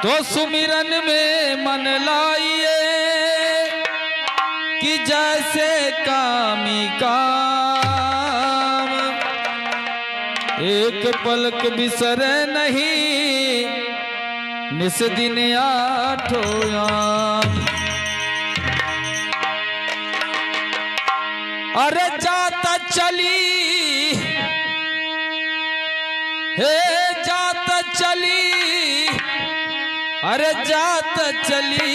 तो सुमिरन में मन लाइए कि जैसे कामी काम, एक पलक बिसरे नहीं निस दिन आठों याम। अरे जाता चली हे जाता चली, अरे जात चली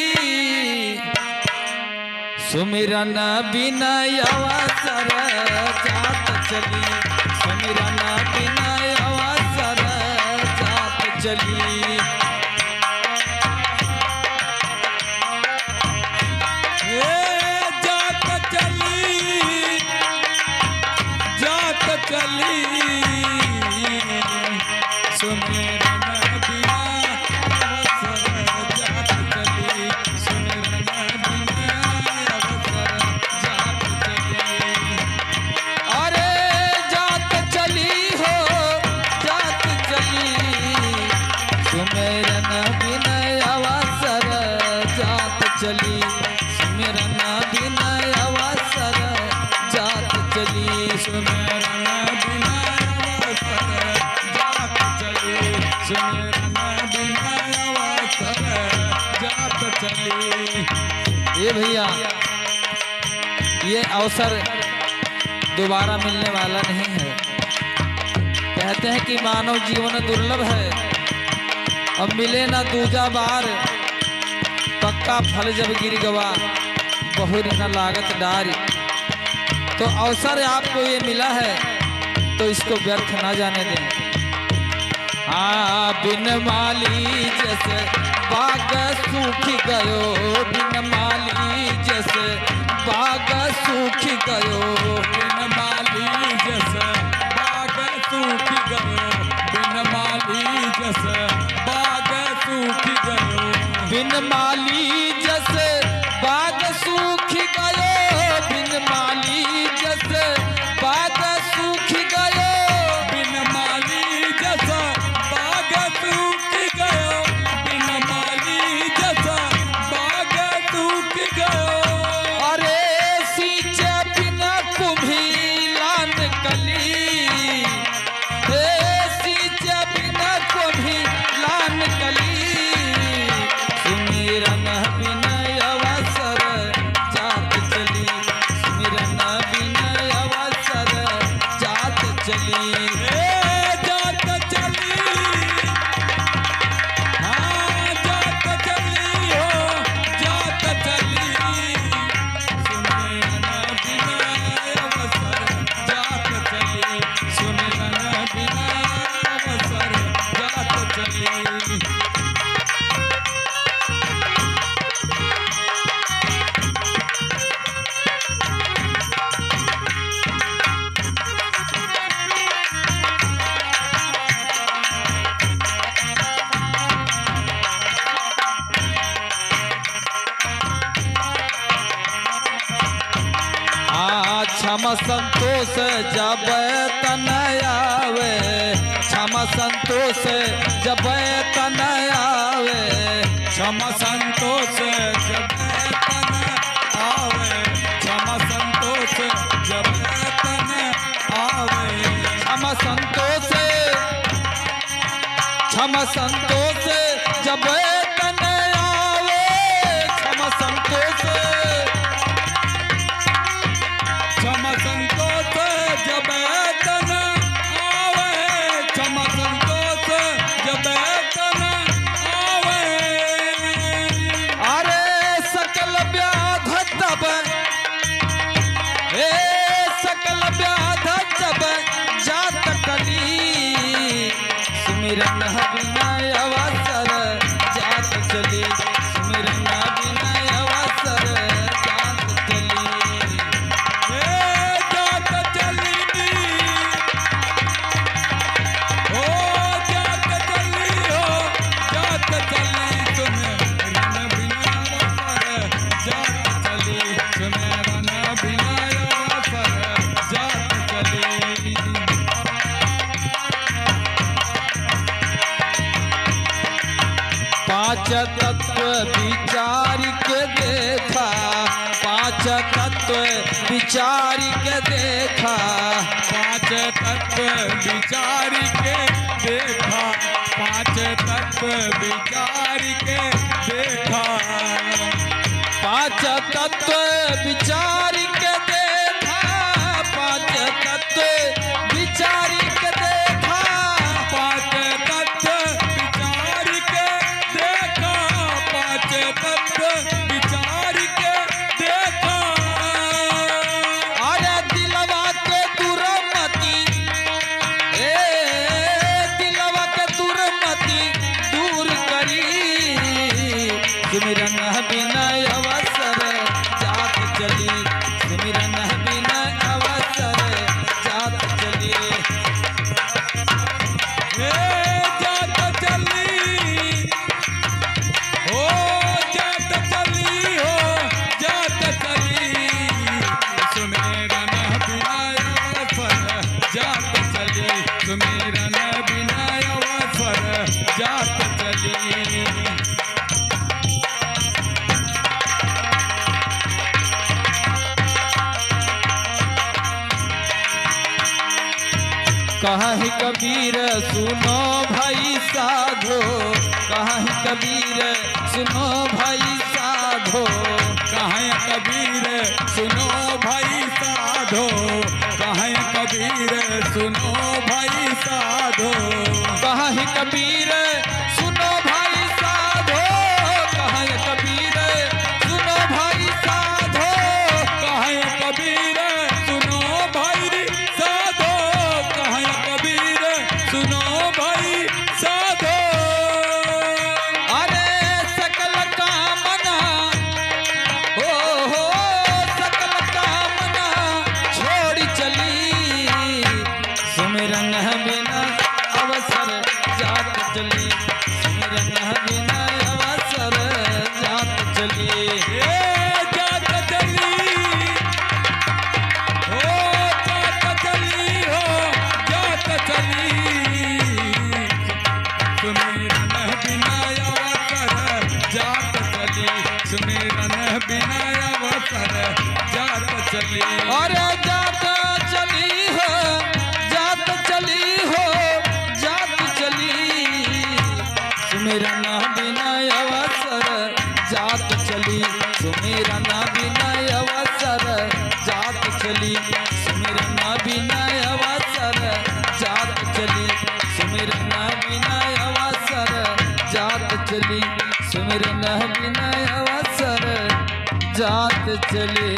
सुमिरन बिनय अवसर, जात चली सुमिरन बिनय अवसर, जात चली। जात चली जात चली सुमिरन बिना अवसर, जात चली सुमिरन बिना अवसर, जात चली। अरे जात चली हो जात चली सुमिरन बिनय अवसर, जात चली सुमिरन बिनय अवसर, जात चली सुमिरन बिना अवसर, जात चली सुमिरन बिना अवसर, जात चली। ये भैया ये अवसर दोबारा मिलने वाला नहीं है। कहते हैं कि मानव जीवन दुर्लभ है, अब मिले ना दूजा बार, पक्का फल जब गिर गवा बहुर न लागत डारी। तो अवसर आपको ये मिला है तो इसको व्यर्थ ना जाने दें। हाँ बिन माली जैसे बाग सूख गयो, बिन माली जैसे बाग सूख गयो, बिन माली जैसे बाग सूख गयो, बिन माली जैसे बाग सूख गयो, बिन माली जैसे बाग सूख गयो, बिन माली जैसे बाग सूख गयो, बिन माली जैसे बाग सूख गयो, बिन माली जैसे बाग सूख गयो। अरे सींचे बिना कुम्भीलान कली, हे सींचे बिना कुम्भीलान कली, सुमिरन बिनय अवसर, जात चली सुमिरन बिनय अवसर, जात चली। जात चली हाँ जात चली हो जात चली सुमिरन बिना अवसर, जात चली सुमिरन बिना अवसर, जात चली। क्षम संतोष जब तन आवे, क्षम संतोष जब तन आवे, क्षम संतोष जब तन आवे, क्षम संतोष जब तन आवे, क्षम संतोष क्षम संतोष जब तन आवे, क्षम संतोष क्षम संतोष जब तन आवे, क्षम संतोष जब तन आवे। अरे सकल व्याध तब हे सकल व्याध जब जात टली, सुमिरन बिनय अवसर, जात चली सुमिरन बिनय अवसर, जात चली। जात चली हो जात चली हो जात चली सुमिरन बिना अवसर, जात चली सुमिरन बिना अवसर, जात चली। पांच तत्व विचार के देखा, पांच तत्व विचार के देखा, पांच तत्व विचार के देखा, पांच तत्व विचार के देखा, पांच तत्व विचार के देखा, पांच तत्व विचार के देखा, पांच तत्व विचार के देखा, पांच तत्व विचार के देखा। अरे दिलवा के दुर्मति, दिलवा के दुर्मति दूर करी, सुमिरन बिना अवसर जात चली, सुमिरन बिना अवसर जात चली। हे जात चली, हो जात चली, हो जात चली, सुमिरन बिना अवसर जात चली, सुमिरन बिना अवसर जात चली। कहीं कबीर सुनो भाई साधो, कहीं कबीर सुनो भाई साधो, कहाँ कबीर सुनो भाई साधो, कहाँ कबीर सुनो भाई साधो, कहीं कबीर सुनो भाई साधो, कहीं कबीर सुनो भाई साधो, कहाँ कबीर सुनो भाई साधो, कहाँ कबीर सुनो भाई साधो। अरे सकल कामना हो सकल कामना छोड़ चली, सुमिरन बिना अवसर जात चली, सुमिरन बिना अवसर जात चली। हे जात चली, हो जात चली, हो जात चली, सुमिरन बिना अवसर जात चली, सुमिरन बिना अवसर जात चली। अरे जात चली हो, जात चली हो, जात चली, सुमिरन बिना अवसर जात चली, सुमिरन बिना अवसर जात चली, सुमिरन बिना अवसर जात चली, सुमिरन बिना अवसर जात चली, सुमिरन बिना अवसर जात चले।